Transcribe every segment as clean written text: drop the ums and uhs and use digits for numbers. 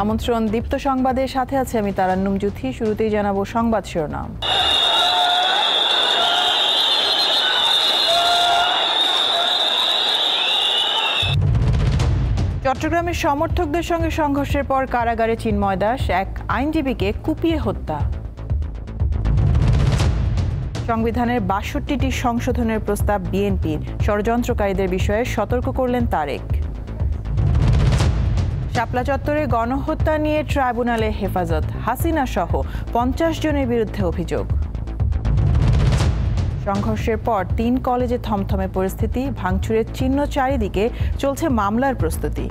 আমন্ত্রণ দীপ্ত সংবাদের সাথে আছে আমি তারান্নুম জুথি। শুরুতেই জানাবো সংবাদ শিরোনাম। চট্টগ্রামের সমর্থকদের সঙ্গে সংঘর্ষের পর কারাগারে চিন্ময় দাস, এক আইনজীবীকে কুপিয়ে হত্যা। সংবিধানের ৬২টি সংশোধনের প্রস্তাব বিএনপির, ষড়যন্ত্রকারীদের বিষয়ে সতর্ক করলেন তারেক। শাপলা চত্বরে গণহত্যা নিয়ে ট্রাইব্যুনালে হেফাজত, হাসিনা সহ ৫০ জনের বিরুদ্ধে অভিযোগ। সংঘর্ষের পর ৩ কলেজে থমথমে পরিস্থিতি, ভাঙচুরের চিহ্ন চারিদিকে, চলছে মামলার প্রস্তুতি।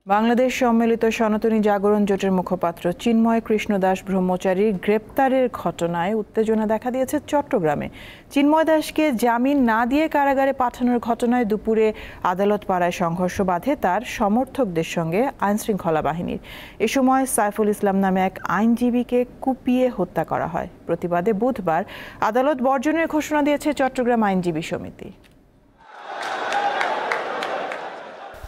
বাংলাদেশ সম্মিলিত সনাতনী জাগরণ জোটের মুখপাত্র চিন্ময় কৃষ্ণ দাস ব্রহ্মচারীর গ্রেপ্তারের ঘটনায় উত্তেজনা দেখা দিয়েছে চট্টগ্রামে। চিন্ময় দাসকে জামিন না দিয়ে কারাগারে পাঠানোর ঘটনায় দুপুরে আদালত পাড়ায় সংঘর্ষ বাধে তার সমর্থকদের সঙ্গে আইনশৃঙ্খলা বাহিনীর। এ সময় সাইফুল ইসলাম নামে এক আইনজীবীকে কুপিয়ে হত্যা করা হয়। প্রতিবাদে বুধবার আদালত বর্জনের ঘোষণা দিয়েছে চট্টগ্রাম আইনজীবী সমিতি।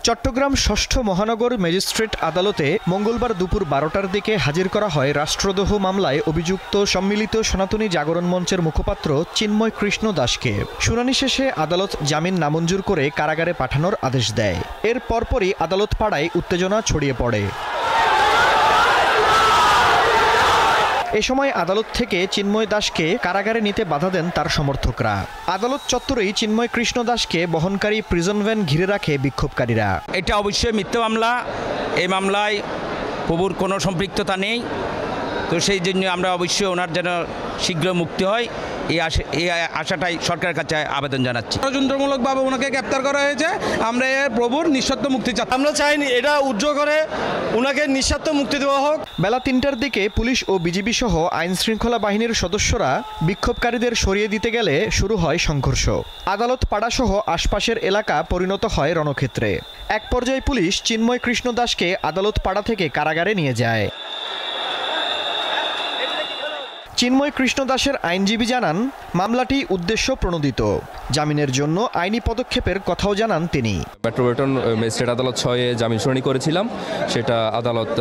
চট্টগ্রাম ৬ষ্ঠ মহানগর ম্যাজিস্ট্রেট আদালতে মঙ্গলবার দুপুর ১২টার দিকে হাজির করা হয় রাষ্ট্রদ্রোহ মামলায় অভিযুক্ত সম্মিলিত সনাতনী জাগরণ মঞ্চের মুখপাত্র চিন্ময় কৃষ্ণ দাসকে। শুনানি শেষে আদালত জামিন নামঞ্জুর করে কারাগারে পাঠানোর আদেশ দেয়। এর পরপরই আদালত পাড়ায় উত্তেজনা ছড়িয়ে পড়ে। এ সময় আদালত থেকে চিন্ময় দাসকে কারাগারে নিতে বাধা দেন তার সমর্থকরা। আদালত চত্বরেই চিন্ময় কৃষ্ণ দাসকে বহনকারী প্রিজন ভ্যান ঘিরে রাখে বিক্ষোভকারীরা। এটা অবশ্যই মিথ্যা মামলা, এই মামলায় প্রভুর কোনো সম্পৃক্ততা নেই। তো সেই জন্য আমরা অবশ্যই ওনার যেন শীঘ্র মুক্তি হয় এই আশাটাই সরকারের কাছে আবেদন জানাচ্ছি। ষড়যন্ত্রমূলকভাবে ওনাকে গ্রেপ্তার করা হয়েছে। আমরা প্রভুর নিঃশর্ত মুক্তি চাই। আমরা চাইনি এটা উদ্যোগ করে ওনাকে নিঃশর্ত মুক্তি দেওয়া হোক। বেলা ৩টার দিকে পুলিশ ও বিজিবি সহ আইন শৃঙ্খলা বাহিনীর সদস্যরা বিক্ষোভকারীদের সরিয়ে দিতে গেলে শুরু হয় সংঘর্ষ। আদালত পাড়াসহ আশপাশের এলাকা পরিণত হয় রণক্ষেত্রে। এক পর্যায়ে পুলিশ চিন্ময় কৃষ্ণ দাসকে আদালত পাড়া থেকে কারাগারে নিয়ে যায়। চিন্ময় কৃষ্ণ দাসের আইনজীবী জানান, মামলাটি উদ্দেশ্য প্রণোদিত। জামিনের জন্য আইনি পদক্ষেপের কথাও জানান তিনি। মেট্রোপলিটন ম্যাজিস্ট্রেট আদালত ৬-এ জামিন শুনানি করেছিলাম, সেটা আদালত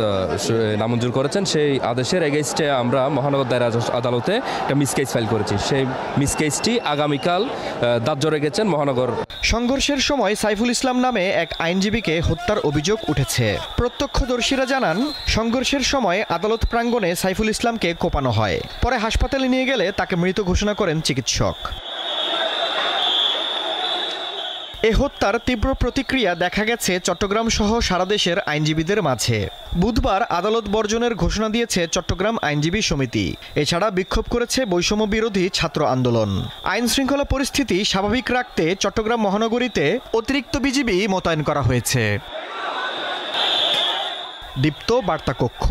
নামঞ্জুর করেছেন। সেই আদেশের এগেইনস্টে আমরা মহানগর দায়রা আদালতে একটা মিসকেস ফাইল করেছি। সেই মিসকেসটি আগামীকাল ধার্য রেখেছেন মহানগর। সংঘর্ষের সময় সাইফুল ইসলাম নামে এক আইনজীবীকে হত্যার অভিযোগ উঠেছে। প্রত্যক্ষদর্শীরা জানান, সংঘর্ষের সময় আদালত প্রাঙ্গণে সাইফুল ইসলামকে কোপানো হয়। পরে হাসপাতালে নিয়ে গেলে তাকে মৃত ঘোষণা করেন চিকিৎসক। এ হত্যার তীব্র প্রতিক্রিয়া দেখা গেছে চট্টগ্রাম সহ সারা দেশের আইনজীবীদের মাঝে। বুধবার আদালত বর্জনের ঘোষণা দিয়েছে চট্টগ্রাম আইনজীবী সমিতি। এছাড়া বিক্ষোভ করেছে বৈষম্য বিরোধী ছাত্র আন্দোলন। আইন শৃঙ্খলা পরিস্থিতি স্বাভাবিক রাখতে চট্টগ্রাম মহানগরীতে অতিরিক্ত বিজিবি মোতায়েন করা হয়েছে। দীপ্ত বার্তা কক্ষ।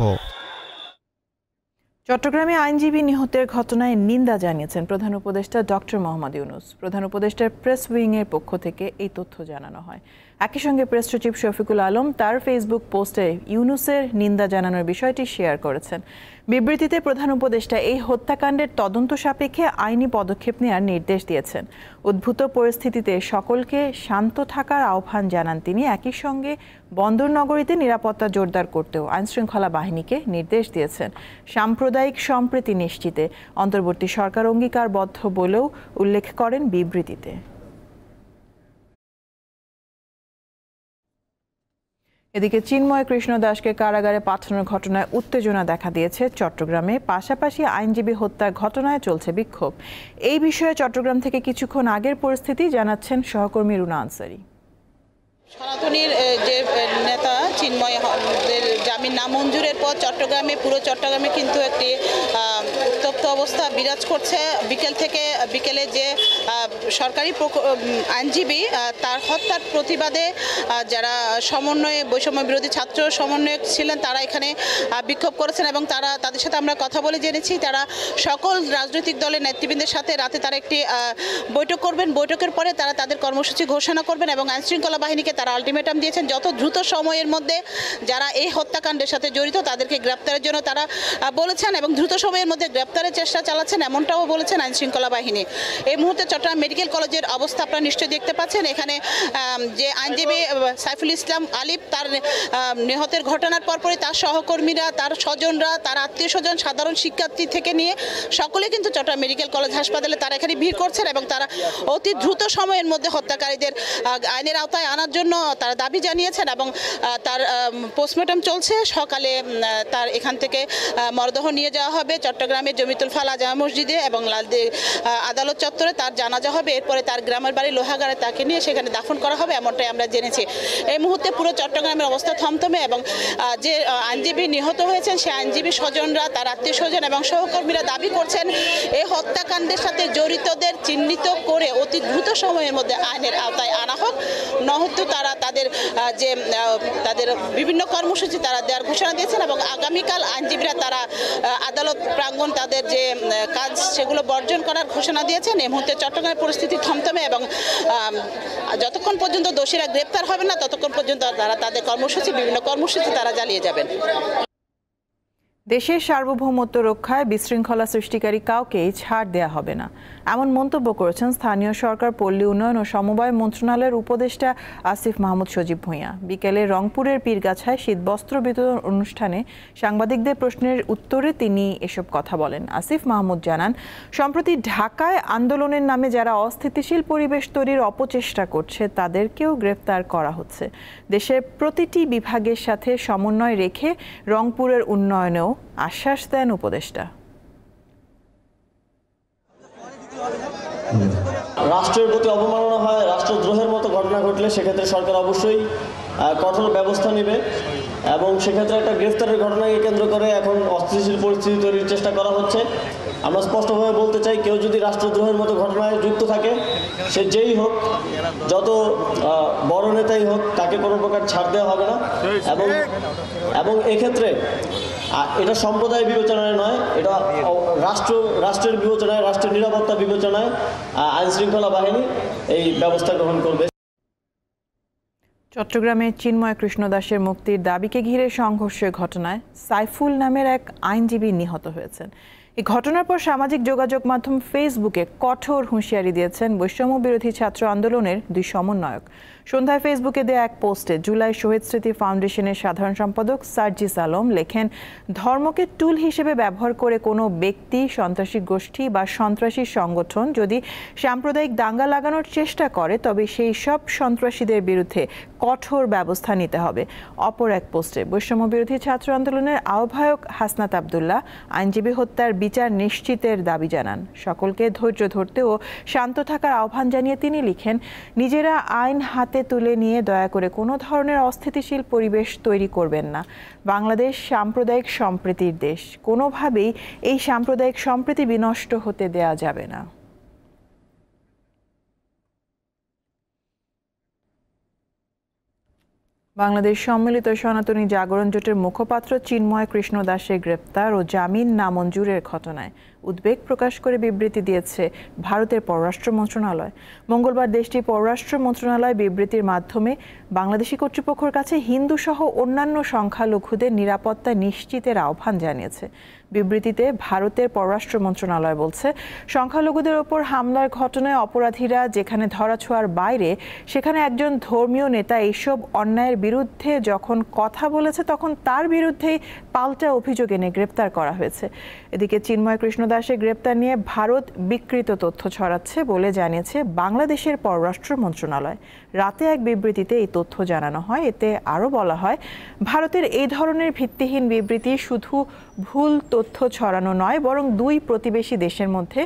চট্টগ্রামে আইনজীবী নিহতের ঘটনায় নিন্দা জানিয়েছেন প্রধান উপদেষ্টা ডক্টর মোহাম্মদ ইউনূস। প্রধান উপদেষ্টার প্রেস উইংয়ের পক্ষ থেকে এই তথ্য জানানো হয়। একই সঙ্গে প্রেস সচিব শফিকুল আলম তার ফেসবুক পোস্টে ইউনূসের নিন্দা জানানোর বিষয়টি শেয়ার করেছেন। বিবৃতিতে প্রধান উপদেষ্টা এই হত্যাকাণ্ডের তদন্ত সাপেক্ষে আইনি পদক্ষেপ নেওয়ার নির্দেশ দিয়েছেন। উদ্ভূত পরিস্থিতিতে সকলকে শান্ত থাকার আহ্বান জানান তিনি। একই সঙ্গে বন্দর নগরীতে নিরাপত্তা জোরদার করতেও আইনশৃঙ্খলা বাহিনীকে নির্দেশ দিয়েছেন। সাম্প্রদায়িক সম্প্রীতি নিশ্চিতে অন্তর্বর্তী সরকার অঙ্গীকারবদ্ধ বলেও উল্লেখ করেন বিবৃতিতে। এদিকে চিন্ময় কৃষ্ণ দাসকে কারাগারে পাঠানোর ঘটনায় উত্তেজনা দেখা দিয়েছে চট্টগ্রামে। পাশাপাশি আইনজীবী হত্যার ঘটনায় চলছে বিক্ষোভ। এই বিষয়ে চট্টগ্রাম থেকে কিছুক্ষণ আগের পরিস্থিতি জানাচ্ছেন সহকর্মী রুনা আনসারি। সনাতনীর যে নেতা চিন্ময়ের জামিন নামঞ্জুরের পর পুরো চট্টগ্রামে কিন্তু একটি উত্তপ্ত অবস্থা বিরাজ করছে। বিকেলে যে সরকারি আইনজীবী তার হত্যার প্রতিবাদে যারা বৈষম্য বিরোধী ছাত্র সমন্বয়ক ছিলেন তারা এখানে বিক্ষোভ করেছেন এবং তাদের সাথে আমরা কথা বলে জেনেছি তারা সকল রাজনৈতিক দলের নেতৃবৃন্দের সাথে রাতে তারা একটি বৈঠক করবেন। বৈঠকের পরে তারা তাদের কর্মসূচি ঘোষণা করবেন এবং আইনশৃঙ্খলা বাহিনীকে তারা আলটিমেটাম দিয়েছেন যত দ্রুত সময়ের মধ্যে যারা এই হত্যাকাণ্ডের সাথে সাথে জড়িত তাদেরকে গ্রেপ্তারের জন্য তারা বলেছেন এবং দ্রুত সময়ের মধ্যে গ্রেপ্তারের চেষ্টা চালাচ্ছেন এমনটাও বলেছেন আইন শৃঙ্খলা বাহিনী। এই মুহূর্তে চট্টগ্রাম মেডিকেল কলেজের অবস্থা আপনারা নিশ্চয়ই দেখতে পাচ্ছেন। এখানে যে আইনজীবী সাইফুল ইসলাম আলিফ তার নিহতের ঘটনার পরপরই তার সহকর্মীরা, তার স্বজনরা, তার আত্মীয় স্বজন, সাধারণ শিক্ষার্থী থেকে নিয়ে সকলে কিন্তু চট্টগ্রাম মেডিকেল কলেজ হাসপাতালে তারা এখানে ভিড় করছেন এবং তারা অতি দ্রুত সময়ের মধ্যে হত্যাকারীদের আইনের আওতায় আনার জন্য তারা দাবি জানিয়েছেন এবং তার পোস্টমর্টম চলছে। সকালে তার এখান থেকে মরদেহ নিয়ে যাওয়া হবে চট্টগ্রামের জমিতুল ফালা জামা মসজিদে এবং লালদি আদালত চত্বরে তার জানাজা হবে। এরপরে তার গ্রামের বাড়ি লোহাগাড়ে তাকে নিয়ে সেখানে দাফন করা হবে এমনটাই আমরা জেনেছি। এই মুহূর্তে পুরো চট্টগ্রামের অবস্থা থমথমে এবং যে আইনজীবী নিহত হয়েছেন সে আইনজীবী স্বজনরা, তার আত্মীয় স্বজন এবং সহকর্মীরা দাবি করছেন এই হত্যাকাণ্ডের সাথে জড়িতদের চিহ্নিত করে অতি দ্রুত সময়ের মধ্যে আইনের আওতায় আনা হোক, নয়তো তারা তাদের বিভিন্ন কর্মসূচি তারা দেওয়ার ঘোষণা দিয়েছেন এবং আগামীকাল আইনজীবীরা তারা আদালত প্রাঙ্গণ তাদের যে কাজ সেগুলো বর্জন করার ঘোষণা দিয়েছেন। এই মুহূর্তে চট্টগ্রামের পরিস্থিতি থমথমে এবং যতক্ষণ পর্যন্ত দোষীরা গ্রেপ্তার হবে না ততক্ষণ পর্যন্ত তারা তাদের বিভিন্ন কর্মসূচি তারা চালিয়ে যাবেন। দেশের সার্বভৌমত্ব রক্ষায় বিশৃঙ্খলা সৃষ্টিকারী কাউকেই ছাড় দেয়া হবে না, এমন মন্তব্য করেছেন স্থানীয় সরকার, পল্লী উন্নয়ন ও সমবায় মন্ত্রণালয়ের উপদেষ্টা আসিফ মাহমুদ সজীব ভূঁইয়া। বিকেলে রংপুরের পীরগাছায় শীতবস্ত্র বিতরণ অনুষ্ঠানে সাংবাদিকদের প্রশ্নের উত্তরে তিনি এসব কথা বলেন। আসিফ মাহমুদ জানান, সম্প্রতি ঢাকায় আন্দোলনের নামে যারা অস্থিতিশীল পরিবেশ তৈরির অপচেষ্টা করছে তাদেরকেও গ্রেফতার করা হচ্ছে। দেশের প্রতিটি বিভাগের সাথে সমন্বয় রেখে রংপুরের উন্নয়নেও আশ্বাস দেন উপদেষ্টা। রাষ্ট্রের প্রতি অবমাননা হয়, রাষ্ট্রদ্রোহের মতো ঘটনা ঘটলে সেক্ষেত্রে সরকার অবশ্যই কঠোর ব্যবস্থা নেবে এবং সেক্ষেত্রে একটা গ্রেফতারের ঘটনাকে কেন্দ্র করে এখন অস্থিতিশীল পরিস্থিতি তৈরির চেষ্টা করা হচ্ছে। আমরা স্পষ্টভাবে বলতে চাই, কেউ যদি রাষ্ট্রদ্রোহের মতো ঘটনায় যুক্ত থাকে, সে যেই হোক, যত বড় নেতাই হোক, তাকে কোনো প্রকার ছাড় দেওয়া হবে না। এবং এক্ষেত্রে এটা সম্প্রদায় বিবেচনায় নয়, এটা রাষ্ট্রের বিবেচনায়, রাষ্ট্রের নিরাপত্তা বিবেচনায় আইন শৃঙ্খলা বাহিনী এই ব্যবস্থা গ্রহণ করবে। চট্টগ্রামে চিন্ময় কৃষ্ণ দাসের মুক্তির দাবিকে ঘিরে সংঘর্ষের ঘটনায় সাইফুল নামের এক আইনজীবী নিহত হয়েছেন। এই ঘটনার পর সামাজিক যোগাযোগ মাধ্যম ফেসবুকে কঠোর হুঁশিয়ারি দিয়েছেন বৈষম্য বিরোধী ছাত্র আন্দোলনের দুই সমন্বয়ক। সন্ধ্যায় ফেসবুকে দেয়া এক পোস্টে জুলাই শহীদ স্মৃতি ফাউন্ডেশনের সাধারণ সম্পাদক সার্জিস আলম লেখেন, ধর্মকে টুল হিসেবে ব্যবহার করে কোনো ব্যক্তি, সন্ত্রাসী গোষ্ঠী বা সন্ত্রাসী সংগঠন যদি সাম্প্রদায়িক দাঙ্গা লাগানোর চেষ্টা করে তবে সেই সব সন্ত্রাসীদের বিরুদ্ধে কঠোর ব্যবস্থা নিতে হবে। অপর এক পোস্টে বৈষম্য বিরোধী ছাত্র আন্দোলনের আহ্বায়ক হাসনাত আবদুল্লাহ আইনজীবী হত্যার বিচার নিশ্চিতের দাবি জানান। সকলকে ধৈর্য ধরতে ও শান্ত থাকার আহ্বান জানিয়ে তিনি লিখেন, নিজেরা আইন হাতে তুলে নিয়ে দয়া করে কোনো ধরনের অস্থিতিশীল পরিবেশ তৈরি করবেন না। বাংলাদেশ সাম্প্রদায়িক সম্প্রীতির দেশ, কোনোভাবেই এই সাম্প্রদায়িক সম্প্রীতি বিনষ্ট হতে দেয়া যাবে না। বাংলাদেশ সম্মিলিত সনাতনী জাগরণ জোটের মুখপাত্র চিন্ময় কৃষ্ণ দাসের গ্রেপ্তার ও জামিন নামঞ্জুরের ঘটনায় উদ্বেগ প্রকাশ করে বিবৃতি দিয়েছে ভারতের পররাষ্ট্র মন্ত্রণালয়। মঙ্গলবার দেশটির পররাষ্ট্র মন্ত্রণালয় বিবৃতির মাধ্যমে বাংলাদেশি কর্তৃপক্ষের কাছে হিন্দু সহ অন্যান্য সংখ্যালঘুদের নিরাপত্তা নিশ্চিতের আহ্বান জানিয়েছে। বিবৃতিতে ভারতের পররাষ্ট্র মন্ত্রণালয় বলছে, সংখ্যালঘুদের ওপর হামলার ঘটনায় অপরাধীরা যেখানে ধরাছোঁয়ার বাইরে, সেখানে একজন ধর্মীয় নেতা এইসব অন্যায়ের বিরুদ্ধে যখন কথা বলেছে তখন তার বিরুদ্ধেই পাল্টা অভিযোগ এনে গ্রেপ্তার করা হয়েছে। এদিকে চিন্ময় কৃষ্ণ দাসের গ্রেপ্তার নিয়ে ভারত বিকৃত তথ্য ছড়াচ্ছে বলে জানিয়েছে বাংলাদেশের পররাষ্ট্র মন্ত্রণালয়। রাতে এক বিবৃতিতে এই তথ্য জানানো হয়। এতে আরও বলা হয়, ভারতের এই ধরনের ভিত্তিহীন বিবৃতি শুধু ভুল তথ্য ছড়ানো নয়, বরং দুই প্রতিবেশী দেশের মধ্যে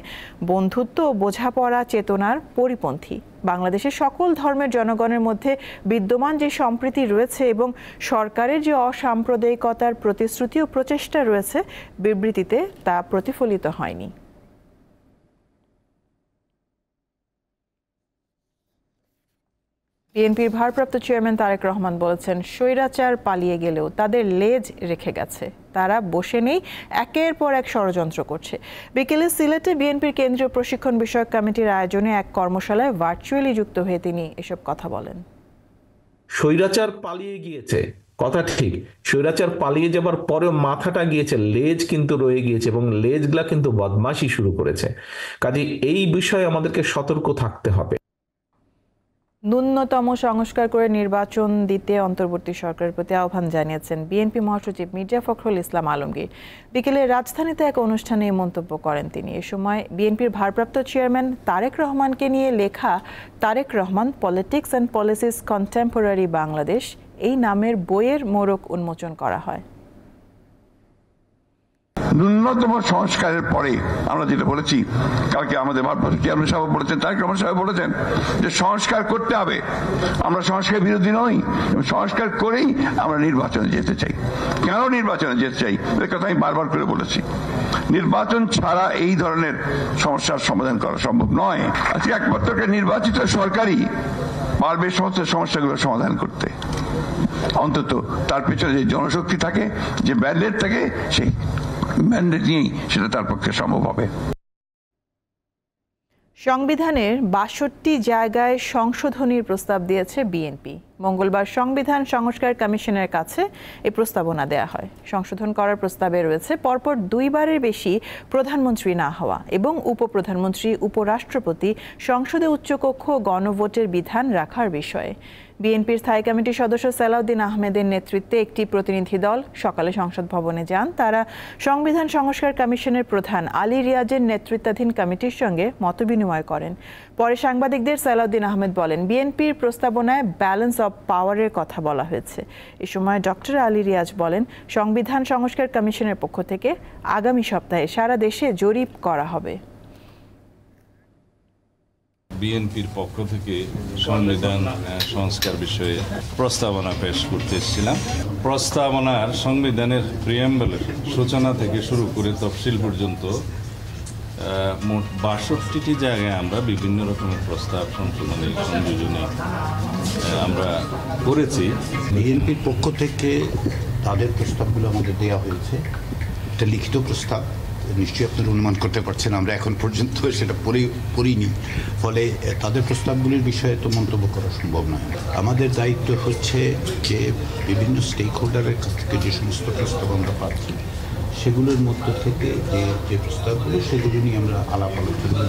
বন্ধুত্ব ও বোঝাপড়া চেতনার পরিপন্থী। বাংলাদেশের সকল ধর্মের জনগণের মধ্যে বিদ্যমান যে সম্প্রীতি রয়েছে এবং সরকারের যে অসাম্প্রদায়িকতার প্রতিশ্রুতি ও প্রচেষ্টা রয়েছে, বিবৃতিতে তা প্রতিফলিত হয়নি। বিএনপির ভারপ্রাপ্ত চেয়ারম্যান তারেক রহমান বলেছেন, স্বৈরাচার পালিয়ে গেলেও তাদের লেজ রেখে গেছে, তারা বসে নেই, একের পর এক ষড়যন্ত্র করছে। বিকেলে সিলেটে বিএনপির কেন্দ্রীয় প্রশিক্ষণ বিষয়ক কমিটির আয়োজনে এক কর্মশালায় ভার্চুয়ালি যুক্ত হয়ে তিনি এসব কথা বলেন। স্বৈরাচার পালিয়ে গিয়েছে, কথা ঠিক, স্বৈরাচার পালিয়ে যাবার পরেও মাথাটা গিয়েছে, লেজ কিন্তু রয়ে গিয়েছে এবং লেজগুলা কিন্তু বদমাশি শুরু করেছে। কাজে এই বিষয়ে আমাদেরকে সতর্ক থাকতে হবে। ন্যূনতম সংস্কার করে নির্বাচন দিতে অন্তর্বর্তী সরকারের প্রতি আহ্বান জানিয়েছেন বিএনপি মহাসচিব মির্জা ফখরুল ইসলাম আলমগীর। বিকেলে রাজধানীতে এক অনুষ্ঠানে এই মন্তব্য করেন তিনি। এ সময় বিএনপির ভারপ্রাপ্ত চেয়ারম্যান তারেক রহমানকে নিয়ে লেখা Tarique Rahman politics and policies contemporary Bangladesh এই নামের বইয়ের মোড়ক উন্মোচন করা হয়। ন্যূনতম সংস্কারের পরে আমরা যেটা বলেছি, কালকে আমাদের ভারপ্রাপ্ত চেয়ারম্যান সাহেব বলেছেন, তারেক রহমান সাহেব বলেছেন যে সংস্কার করতে হবে। আমরা সংস্কার বিরোধী নই, সংস্কার করেই আমরা নির্বাচনে যেতে চাই। কেন নির্বাচনে যেতে চাই এর কথা আমি বারবার করে বলেছি। নির্বাচন ছাড়া এই ধরনের সমস্যার সমাধান করা সম্ভব নয়। আজকে একমাত্র নির্বাচিত সরকারই পারবে সমস্ত সমস্যাগুলো সমাধান করতে। অন্তত তার পেছনে যে জনশক্তি থাকে, যে ম্যান্ডেট থাকে, সেই ম্যান্ডেট নিয়েই সেটা তার পক্ষে সম্ভব হবে। সংবিধানের ৬২ জায়গায় সংশোধনীর প্রস্তাব দিয়েছে বিএনপি। মঙ্গলবার সংবিধান সংস্কার কমিশনের কাছে এই প্রস্তাবনা দেয়া হয়। সংশোধন করার প্রস্তাবে রয়েছে পরপর ২ বারের বেশি প্রধানমন্ত্রী না হওয়া এবং উপপ্রধানমন্ত্রী, উপরাষ্ট্রপতি, সংসদে উচ্চকক্ষ গণভোটের বিধান রাখার বিষয়ে। বিএনপির স্থায়ী কমিটির সদস্য সালাউদ্দিন আহমেদের নেতৃত্বে একটি প্রতিনিধি দল সকালে সংসদ ভবনে যান। তারা সংবিধান সংস্কার কমিশনের প্রধান আলী রিয়াজের নেতৃত্বাধীন কমিটির সঙ্গে মতবিনিময় করেন। পরে সাংবাদিকদের সালাউদ্দিন আহমেদ বলেন, বিএনপির প্রস্তাবনায় ব্যালেন্স অব পাওয়ারের কথা বলা হয়েছে। এ সময় ডক্টর আলী রিয়াজ বলেন, সংবিধান সংস্কার কমিশনের পক্ষ থেকে আগামী সপ্তাহে সারা দেশে জরিপ করা হবে। বিএনপির পক্ষ থেকে সংবিধান সংস্কার বিষয়ে প্রস্তাবনা পেশ করতে এসেছিলাম। প্রস্তাবনার সংবিধানের প্রিয়াম্বলের সূচনা থেকে শুরু করে তফসিল পর্যন্ত মোট ৬২টি জায়গায় আমরা বিভিন্ন রকমের প্রস্তাব সংশোধনী সংযোজনে আমরা করেছি। বিএনপির পক্ষ থেকে তাদের প্রস্তাবগুলো আমাদের দেওয়া হয়েছে, একটা লিখিত প্রস্তাব। নিশ্চয়ই আপনারা অনুমান করতে পারছেন আমরা এখন পর্যন্ত সেটা পড়িনি, ফলে তাদের প্রস্তাবগুলির বিষয়ে তো মন্তব্য করা সম্ভব নয়। আমাদের দায়িত্ব হচ্ছে যে বিভিন্ন স্টেক হোল্ডারের কাছ থেকে যে সমস্ত প্রস্তাব আমরা পাচ্ছি সেগুলোর মধ্য থেকে যে প্রস্তাবগুলো সেগুলো নিয়ে আমরা আলাপ আলোচনা।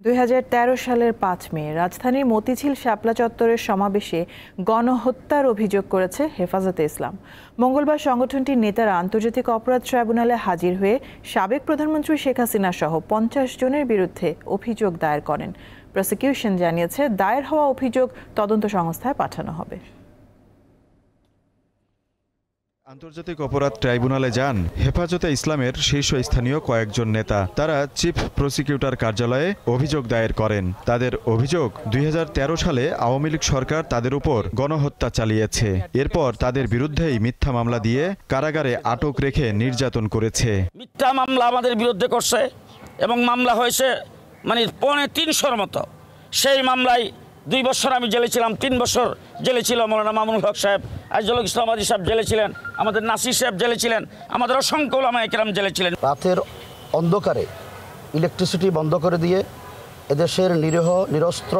২০১৩ সালের ৫ মে রাজধানীর মতিঝিল শাপলা চত্বরের সমাবেশে গণহত্যার অভিযোগ করেছে হেফাজতে ইসলাম। মঙ্গলবার সংগঠনটির নেতারা আন্তর্জাতিক অপরাধ ট্রাইব্যুনালে হাজির হয়ে সাবেক প্রধানমন্ত্রী শেখ হাসিনা সহ ৫০ জনের বিরুদ্ধে অভিযোগ দায়ের করেন। প্রসিকিউশন জানিয়েছে, দায়ের হওয়া অভিযোগ তদন্ত সংস্থায় পাঠানো হবে। আন্তর্জাতিক অপরাধ ট্রাইব্যুনালে যান হেফাজতে ইসলামের শীর্ষস্থানীয় কয়েকজন নেতা। তারা চিফ প্রসিকিউটর কার্যালয়ে অভিযোগ দায়ের করেন। তাদের অভিযোগ, ২০১৩ সালে আওয়ামী লীগ সরকার তাদের উপর গণহত্যা চালিয়েছে। এরপর তাদের বিরুদ্ধেই মিথ্যা মামলা দিয়ে কারাগারে আটক রেখে নির্যাতন করেছে। মিথ্যা মামলা আমাদের বিরুদ্ধে করছে এবং মামলা হয়েছে মানে ৩৫০-র মতো। সেই মামলায় 2 বছর আমি জেলে ছিলাম, 3 বছর জেলে ছিল মৌলানা মামুনুল হক সাহেব, আইজুল ইসলাম আদি সাহেব জেলে ছিলেন, আমাদের নাসির সাহেব জেলে ছিলেন, আমাদের অসংখ্য ওলামা একরাম জেলে ছিলেন। রাতের অন্ধকারে ইলেকট্রিসিটি বন্ধ করে দিয়ে এদেশের নিরীহ নিরস্ত্র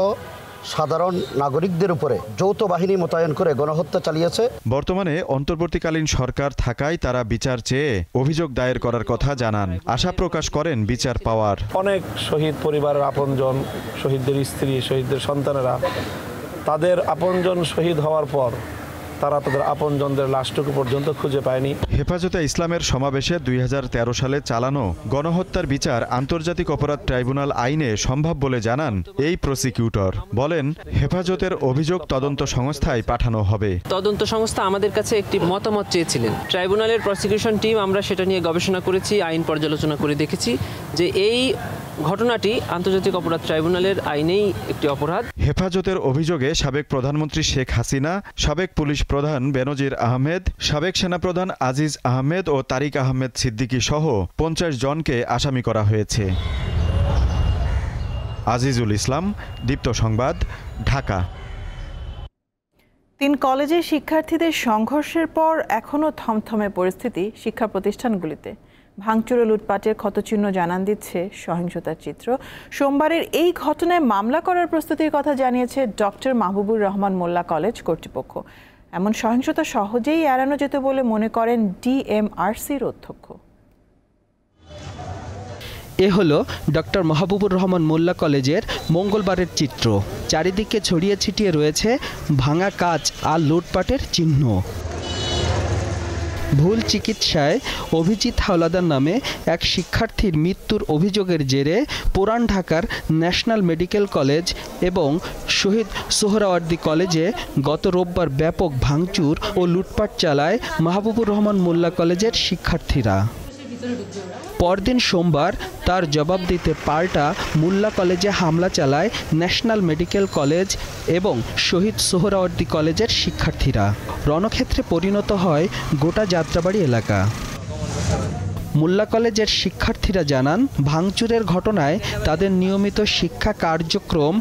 সাধারণ নাগরিকদের উপরে যৌথ বাহিনী মোতায়েন করে গণহত্যা চালিয়েছে। বর্তমানে অন্তর্বর্তীকালীন সরকার থাকায় তারা বিচার চেয়ে অভিযোগ দায়ের করার কথা জানান। আশা প্রকাশ করেন বিচার পাওয়ার। অনেক শহীদ পরিবারের আপনজন, শহীদদের স্ত্রী, শহীদদের সন্তানেরা তাদের আপনজন শহীদ হওয়ার পর তারা তাদের আপনজনদের লাশটুকু পর্যন্ত খুঁজে পায়নি। হেফাজতে ইসলামের সমাবেশে ২০১৩ সালে চালানো গণহত্যার বিচার আন্তর্জাতিক অপরাধ ট্রাইব্যুনাল আইনে সম্ভব বলে জানান এই প্রসিকিউটর। বলেন, হেফাজতের অভিযোগ তদন্ত সংস্থায় পাঠানো হবে। তদন্ত সংস্থা আমাদের কাছে একটি মতামত চেয়েছিলেন। ট্রাইব্যুনালের প্রসিকিউশন টিম আমরা সেটা নিয়ে গবেষণা করেছি, আইন পর্যালোচনা করে দেখেছি যে এই ঘটনাটি আন্তর্জাতিক অপরাধ ট্রাইব্যুনালের আইনেই একটি অপরাধ। হেফাজতের অভিযোগে সাবেক প্রধানমন্ত্রী শেখ হাসিনা, সাবেক পুলিশ প্রধান বেনজির আহমেদ, সাবেক সেনাপ্রধান আজিজ আহমেদ ও তারিক আহমেদ সিদ্দিকী সহ ৫০ জনকে আসামি করা হয়েছে। আজিজুল ইসলাম, দীপ্ত সংবাদ, ঢাকা। 3 কলেজের শিক্ষার্থীদের সংঘর্ষের পর এখনও থমথমে পরিস্থিতি শিক্ষা প্রতিষ্ঠানগুলিতে। ভাঙচুর ও লুটপাটের ক্ষতচিহ্ন জানান দিচ্ছে সহিংসতার চিত্র। সোমবারের এই ঘটনায় মামলা করার প্রস্তুতির কথা জানিয়েছে ডক্টর মাহবুবুর রহমান মোল্লা কলেজ কর্তৃপক্ষ। এমন সহিংসতা সহজেই এড়ানো যেত বলে মনে করেন ডিএমআরসির অধ্যক্ষ। এ হলো ডক্টর মাহবুবুর রহমান মোল্লা কলেজের মঙ্গলবারের চিত্র। চারিদিকে ছড়িয়ে ছিটিয়ে রয়েছে ভাঙা কাচ আর লুটপাটের চিহ্ন। ভুল চিকিৎসায় অভিজিৎ হাওলাদার নামে এক শিক্ষার্থীর মৃত্যুর অভিযোগের জেরে পুরান ঢাকার ন্যাশনাল মেডিকেল কলেজ এবং শহীদ সোহরাওয়ার্দী কলেজে গত রোববার ব্যাপক ভাঙচুর ও লুটপাট চালায় মাহবুবুর রহমান মোল্লা কলেজের শিক্ষার্থীরা। পরদিন সোমবার তার জবাব দিতে পাল্টা মোল্লা কলেজে হামলা চালায় ন্যাশনাল মেডিকেল কলেজ এবং শহীদ সোহরাওয়ার্দী কলেজের শিক্ষার্থীরা। রণক্ষেত্রে পরিণত হয় গোটা যাত্রাবাড়ি এলাকা। মোল্লা কলেজের শিক্ষার্থীরা জানান, ভাঙচুরের ঘটনায় তাদের নিয়মিত শিক্ষা কার্যক্রম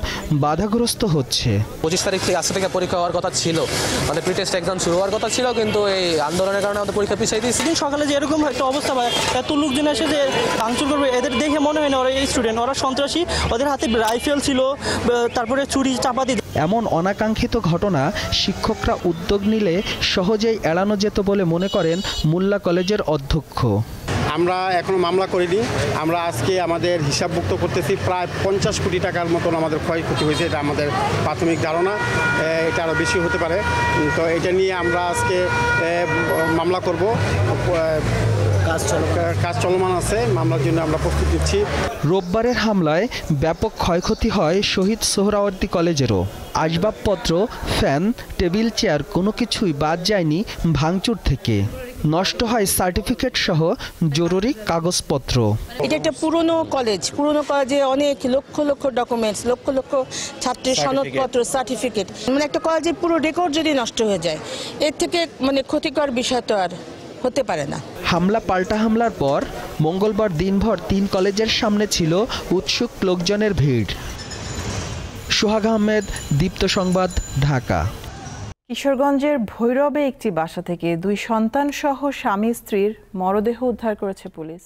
বাধাগ্রস্ত হচ্ছে। 25 তারিখ থেকে আজকে থেকে পরীক্ষা হওয়ার কথা ছিল, আমাদের প্রি টেস্ট এক্সাম শুরু হওয়ার কথা ছিল, কিন্তু এই আন্দোলনের কারণে আমাদের পরীক্ষা পিছিয়ে দিয়েছি। সকালে যে এরকম একটা অবস্থা হয়, এত লোকজন এসে যে ভাঙচুর করবে, এদের দেখে মনে হয় না ওরা এই স্টুডেন্ট, ওরা সন্ত্রাসী। ওদের হাতে রাইফেল ছিল, তারপরে চুরি চাপাতি। এমন অনাকাঙ্ক্ষিত ঘটনা শিক্ষকরা উদ্যোগ নিলে সহজেই এড়ানো যেত বলে মনে করেন মোল্লা কলেজের অধ্যক্ষ। আমরা এখনো মামলা করিনি। আমরা আজকে আমাদের হিসাবভুক্ত করতেছি, প্রায় 50 কোটি টাকার মতন আমাদের ক্ষয়ক্ষতি হয়েছে। এটা আমাদের প্রাথমিক ধারণা, এটা আরও বেশি হতে পারে। তো এটা নিয়ে আমরা আজকে মামলা করব। কাজ চলমান আছে, মামলার জন্য আমরা প্রস্তুত নিচ্ছি। রোববারের হামলায় ব্যাপক ক্ষয়ক্ষতি হয় শহীদ সোহরাওয়ার্দী কলেজেরও। আসবাবপত্র, ফ্যান, টেবিল, চেয়ার কোনো কিছুই বাদ যায়নি ভাঙচুর থেকে। নষ্ট হয় সার্টিফিকেট সহ জরুরি কাগজপত্র। এটা একটা পুরনো কলেজে অনেক লক্ষ লক্ষ ডকুমেন্টস, লক্ষ লক্ষ ছাত্রের সনদপত্র, সার্টিফিকেট, মানে একটা কলেজের পুরো রেকর্ড যদি নষ্ট হয়ে যায়, এর থেকে মানে ক্ষতিকর বিষয় তো আর হতে পারে না। হামলা পাল্টা হামলার পর মঙ্গলবার দিনভর 3 কলেজের সামনে ছিল উৎসুক লোকজনের ভিড়। সোহাগ আহমেদ, দীপ্ত সংবাদ, ঢাকা। কিশোরগঞ্জের ভৈরবে একটি বাসা থেকে 2 সন্তান সহ স্বামী স্ত্রীর মরদেহ উদ্ধার করেছে পুলিশ।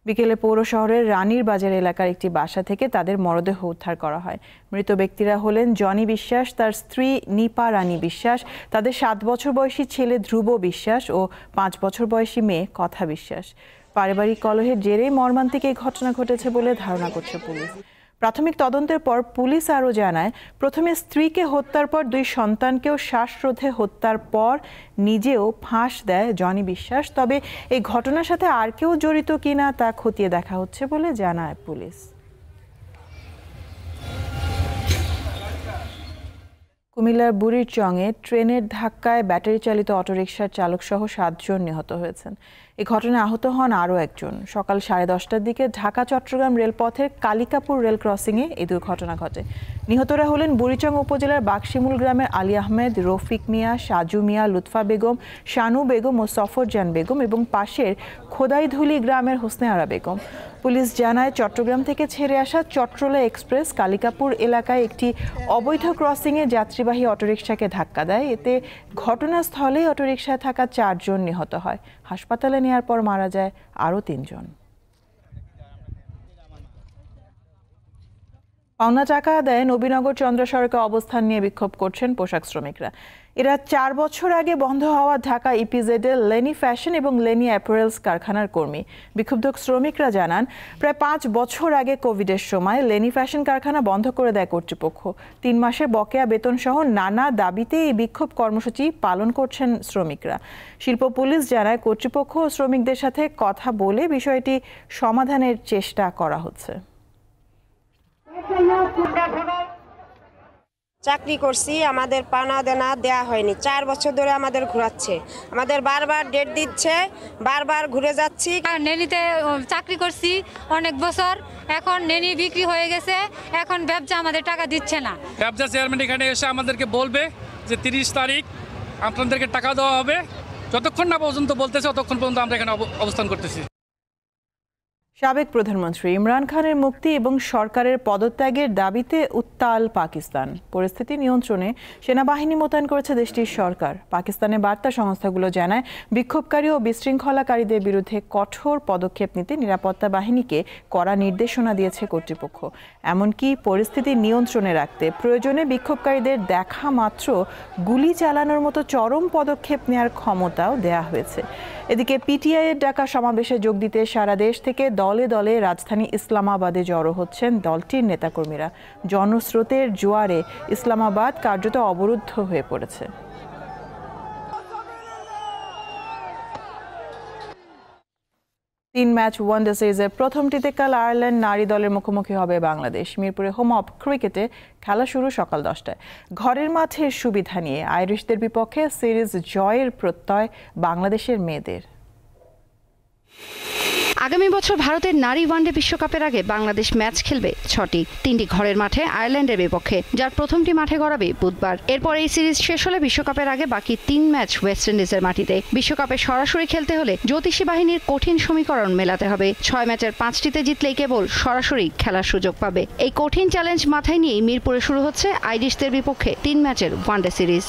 বিকেলে পৌর শহরের রানীর বাজার এলাকার একটি বাসা থেকে তাদের মরদেহ উদ্ধার করা হয়। মৃত ব্যক্তিরা হলেন জনি বিশ্বাস, তার স্ত্রী নিপা রানী বিশ্বাস, তাদের 7 বছর বয়সী ছেলে ধ্রুব বিশ্বাস ও 5 বছর বয়সী মেয়ে কথা বিশ্বাস। পারিবারিক কলহের জেরেই মর্মান্তিক এই ঘটনা ঘটেছে বলে ধারণা করছে পুলিশ। প্রাথমিক তদন্তের পর পুলিশ আরও জানায়, প্রথমে স্ত্রীকে হত্যার পর 2 সন্তানকেও শ্বাসরোধে হত্যার পর নিজেও ফাঁস দেয় জনি বিশ্বাস। তবে এই ঘটনার সাথে আর কেউ জড়িত কিনা তা খতিয়ে দেখা হচ্ছে বলে জানায় পুলিশ। কুমিল্লার বুড়িরচংয়ে ট্রেনের ধাক্কায় ব্যাটারি চালিত অটোরিকশার চালকসহ 7 জন নিহত হয়েছেন। এই ঘটনায় আহত হন আরও একজন। সকাল 10:30টার দিকে ঢাকা চট্টগ্রাম রেলপথের কালিকাপুর রেল ক্রসিংয়ে এই দুর্ঘটনা ঘটে। নিহতরা হলেন বুড়িচং উপজেলার বাকশিমুল গ্রামের আলী আহমেদ, রফিক মিয়া, সাজু মিয়া, লুৎফা বেগম, শানু বেগম ও সফরজান বেগম এবং পাশের খোদাইধুলি গ্রামের হোসনে আরা বেগম। পুলিশ জানায়, চট্টগ্রাম থেকে ছেড়ে আসা চট্টলা এক্সপ্রেস কালিকাপুর এলাকায় একটি অবৈধ ক্রসিংয়ে যাত্রীবাহী অটোরিকশাকে ধাক্কা দেয়। এতে ঘটনাস্থলেই অটোরিকশায় থাকা 4 জন নিহত হয়। হাসপাতালে নেওয়ার পর মারা যায় আরও 3 জন। পাওনা টাকা আদায়ে নবীনগর চন্দ্র সড়কে অবস্থান নিয়ে বিক্ষোভ করছেন পোশাক শ্রমিকরা। এরা 4 বছর আগে বন্ধ হওয়া ঢাকা ইপিজেডের লেনি ফ্যাশন এবং লেনি অ্যাপারেলস কারখানার কর্মী। বিক্ষুব্ধ শ্রমিকরা জানান, প্রায় 5 বছর আগে কোভিডের সময় লেনি ফ্যাশন কারখানা বন্ধ করে দেয় কর্তৃপক্ষ। 3 মাসের বকেয়া বেতন সহ নানা দাবিতে এই বিক্ষোভ কর্মসূচি পালন করছেন শ্রমিকরা। শিল্প পুলিশ জানায়, কর্তৃপক্ষ ও শ্রমিকদের সাথে কথা বলে বিষয়টি সমাধানের চেষ্টা করা হচ্ছে। চাকরি করছি, আমাদের পাওনা দেনা দেয়া হয়নি। 4 বছর ধরে আমাদের ঘোরাচ্ছে, আমাদের বারবার ডেট দিচ্ছে, বারবার ঘুরে যাচ্ছি। নেনিতে চাকরি করছি অনেক বছর, এখন নেনি বিক্রি হয়ে গেছে, এখন ব্যবসা আমাদের টাকা দিচ্ছে না। ব্যবসা চেয়ারম্যান এখানে এসে আমাদেরকে বলবে যে 30 তারিখ আপনাদেরকে টাকা দেওয়া হবে। যতক্ষণ না পর্যন্ত বলতেছে ততক্ষণ পর্যন্ত আমরা এখানে অবস্থান করতেছি। সাবেক প্রধানমন্ত্রী ইমরান খানের মুক্তি এবং সরকারের পদত্যাগের দাবিতে উত্তাল পাকিস্তান। পরিস্থিতি নিয়ন্ত্রণে সেনাবাহিনী মোতায়েন করেছে দেশটির সরকার। পাকিস্তানের বার্তা সংস্থাগুলো জানায়, বিক্ষোভকারী ও বিশৃঙ্খলাকারীদের বিরুদ্ধে কঠোর পদক্ষেপ নিতে নিরাপত্তা বাহিনীকে কড়া নির্দেশনা দিয়েছে কর্তৃপক্ষ। এমনকি পরিস্থিতি নিয়ন্ত্রণে রাখতে প্রয়োজনে বিক্ষোভকারীদের দেখা মাত্র গুলি চালানোর মতো চরম পদক্ষেপ নেওয়ার ক্ষমতাও দেয়া হয়েছে। এদিকে পিটিআইয়ের ডাকা সমাবেশে যোগ দিতে সারা দেশ থেকে দলে দলে রাজধানী ইসলামাবাদে জড়ো হচ্ছেন দলটির নেতাকর্মীরা। জনস্রোতের জোয়ারে ইসলামাবাদ কার্যত অবরুদ্ধ হয়ে পড়েছে। তিন ম্যাচ ওয়ানডে সিরিজের প্রথমটিতে কাল আয়ারল্যান্ড নারী দলের মুখোমুখি হবে বাংলাদেশ। মিরপুরে হোম অফ ক্রিকেটে খেলা শুরু সকাল 10টায়। ঘরের মাঠের সুবিধা নিয়ে আইরিশদের বিপক্ষে সিরিজ জয়ের প্রত্যয় বাংলাদেশের মেয়েদের। আগামী বছর ভারতের নারী ওয়ানডে বিশ্বকাপের আগে বাংলাদেশ ম্যাচ খেলবে 6টি, 3টি ঘরের মাঠে আয়ারল্যান্ডের বিপক্ষে, যার প্রথমটি মাঠে গড়াবে বুধবার। এরপর এই সিরিজ শেষ হলে বিশ্বকাপের আগে বাকি 3 ম্যাচ ওয়েস্ট ইন্ডিজের মাটিতে। বিশ্বকাপে সরাসরি খেলতে হলে জ্যোতিষী বাহিনীর কঠিন সমীকরণ মেলাতে হবে। 6 ম্যাচের 5টিতে জিতলেই কেবল সরাসরি খেলার সুযোগ পাবে। এই কঠিন চ্যালেঞ্জ মাথায় নিয়েই মিরপুরে শুরু হচ্ছে আইরিশদের বিপক্ষে 3 ম্যাচের ওয়ানডে সিরিজ।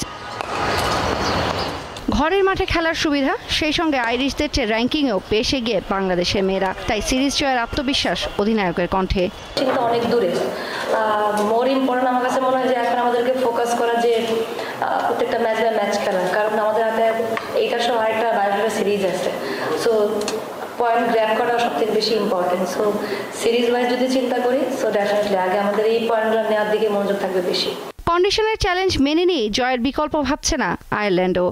ঘরের মাঠে খেলার সুবিধা, সেই সঙ্গে আইরিশদের চেয়ে র্যাঙ্কিংয়েও বেশ এগিয়ে বাংলাদেশের মেয়েরা। তাই সিরিজ জয়ের আত্মবিশ্বাস অধিনায়কের কণ্ঠে। কিন্তু অনেক দূরে, মোর ইম্পর্টেন্ট আমার কাছে মনে হয় যে এখন আমাদেরকে ফোকাস করা যে প্রত্যেকটা ম্যাচ বাই ম্যাচ খেলা, কারণ আমাদের হাতে এইটার সহ আরেকটা বাইরের সিরিজ আছে। সো পয়েন্ট গ্র্যাব করা সবথেকে বেশি ইম্পর্টেন্ট। সো সিরিজ ওয়াইজ যদি চিন্তা করি, সো ডেফিনেটলি আগে আমাদের এই পয়েন্টগুলো নেওয়ার দিকে মনোযোগ থাকবে বেশি। কন্ডিশনের চ্যালেঞ্জ মেনে নিয়ে জয়ের বিকল্প ভাবছে না আয়ারল্যান্ডও।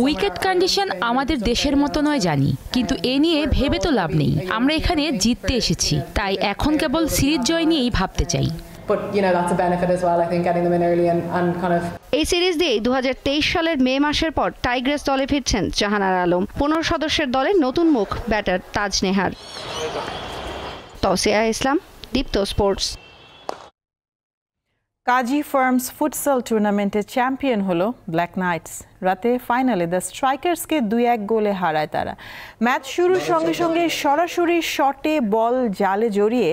উইকেট কন্ডিশন আমাদের দেশের মতো নয় জানি, কিন্তু এ নিয়ে ভেবে তো লাভ নেই। আমরা এখানে জিততে এসেছি, তাই এখন কেবল সিরিজ জয় নিয়েই ভাবতে চাই। এই সিরিজ দিয়ে 2023 সালের মে মাসের পর টাইগ্রেস দলে ফিরছেন জাহানারা আলম। 15 সদস্যের দলে নতুন মুখ ব্যাটার তাজ নেহার। তৌসিয়া ইসলাম, দীপ্ত স্পোর্টস। কাজী ফার্মস ফুটসল টুর্নামেন্টে চ্যাম্পিয়ন হলো ব্ল্যাক নাইটস। রাতে ফাইনালে দ্য স্ট্রাইকার্সকে 2-1 গোলে হারায় তারা। ম্যাচ শুরুর সঙ্গে সঙ্গে সরাসরি শটে বল জালে জড়িয়ে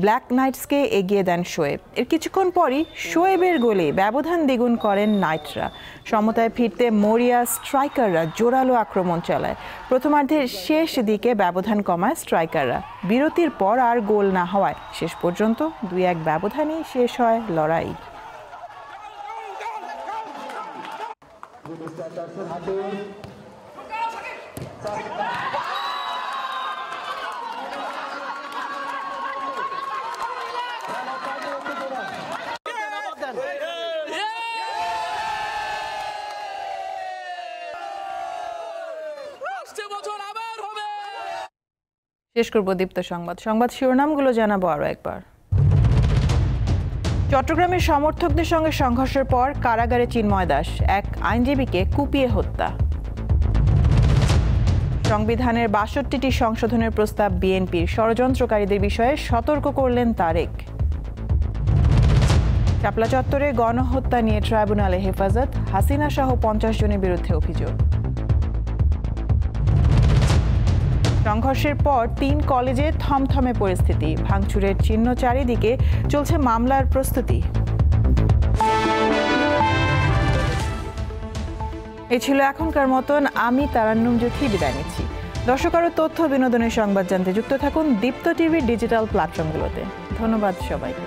ব্ল্যাক নাইটসকে এগিয়ে দেন শোয়েব। এর কিছুক্ষণ পরই শোয়েবের গোলে ব্যবধান দ্বিগুণ করেন নাইটরা। সমতায় ফিরতে মরিয়া স্ট্রাইকাররা জোরালো আক্রমণ চালায়। প্রথমার্ধের শেষ দিকে ব্যবধান কমায় স্ট্রাইকাররা। বিরতির পর আর গোল না হওয়ায় শেষ পর্যন্ত 2-1 ব্যবধানেই শেষ হয় লড়াই। শেষ করব দীপ্ত সংবাদ শিরোনামগুলো জানাবো আরো একবার। চট্টগ্রামের সমর্থকদের সঙ্গে সংঘর্ষের পর কারাগারে চিন্ময় দাস, এক আইনজীবীকে কুপিয়ে হত্যা। সংবিধানের 62টি সংশোধনের প্রস্তাব বিএনপির, ষড়যন্ত্রকারীদের বিষয়ে সতর্ক করলেন তারেক। শাপলা চত্বরে গণহত্যা নিয়ে ট্রাইব্যুনালে হেফাজত, হাসিনা সহ 50 জনের বিরুদ্ধে অভিযোগ। সংঘর্ষের পর 3 কলেজে থমথমে পরিস্থিতি, ভাঙচুরের চিহ্ন চারিদিকে, চলছে মামলার প্রস্তুতি। এই ছিল এখনকার মতন। আমি তারান্নুম জ্যোতি বিদায় নিচ্ছি। দর্শক, আরও তথ্য বিনোদনের সংবাদ জানতে যুক্ত থাকুন দীপ্ত টিভির ডিজিটাল প্ল্যাটফর্মগুলোতে। ধন্যবাদ সবাইকে।